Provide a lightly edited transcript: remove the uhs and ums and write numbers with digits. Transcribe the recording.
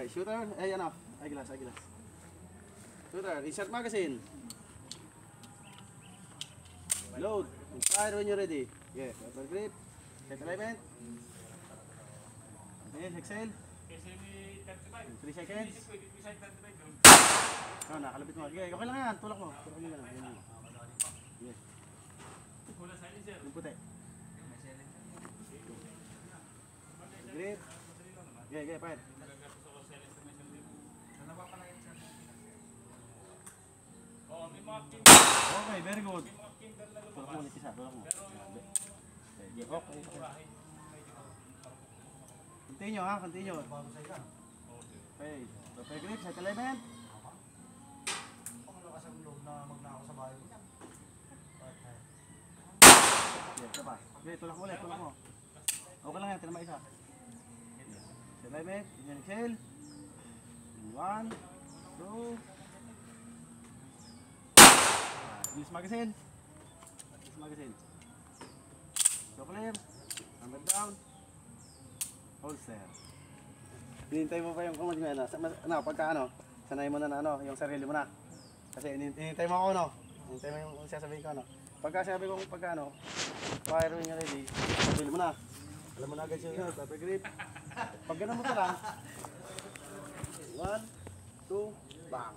Okay, shooter. Ay, ano? Eyeglass. Shooter, insert magazine. Load. Fire when you're ready. Yeah, paper grip. Set alignment. Yes, exhale. 3 seconds. Oh, nakalapit mo. Okay, okay lang yan. Tulak mo. Tulak mo lang. Ayan. Yes. Yung puti. Grip. Okay, fire. Okay, very good. Tulak mo ulit isa. Tulak mo. Okay, okay. Continue ha, continue. Okay, paper grip, set alignment. Okay, tulak mo ulit, tulak mo. Okay lang yan, tinama isa. Set alignment, exhale. 1, 2. Release magazine. So clear. Hammer down. Holster. Hinihintay mo pa yung command mo pagka sanay mo na yung sarili mo na. Kasi hinihintay mo ako hinihintay mo yung sasabihin ko Pagka sabi ko fire when you're ready, sarili mo na. Alam mo na agad yung paper grip. Pag ganun mo lang. 1, 2, bang.